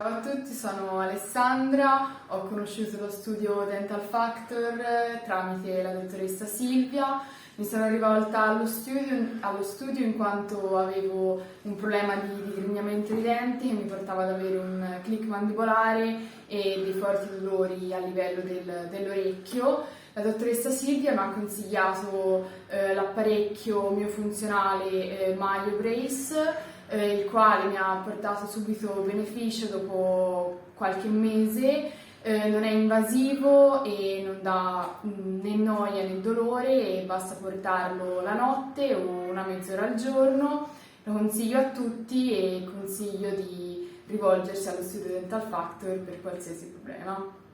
Ciao a tutti, sono Alessandra, ho conosciuto lo studio Dental Factor tramite la dottoressa Silvia. Mi sono rivolta allo studio in quanto avevo un problema di digrignamento dei denti che mi portava ad avere un click mandibolare e dei forti dolori a livello dell'orecchio. La dottoressa Silvia mi ha consigliato l'apparecchio miofunzionale Maio Brace, il quale mi ha portato subito beneficio dopo qualche mese. Non è invasivo e non dà né noia né dolore e basta portarlo la notte o una mezz'ora al giorno. Lo consiglio a tutti e consiglio di rivolgersi allo studio Dental Factor per qualsiasi problema.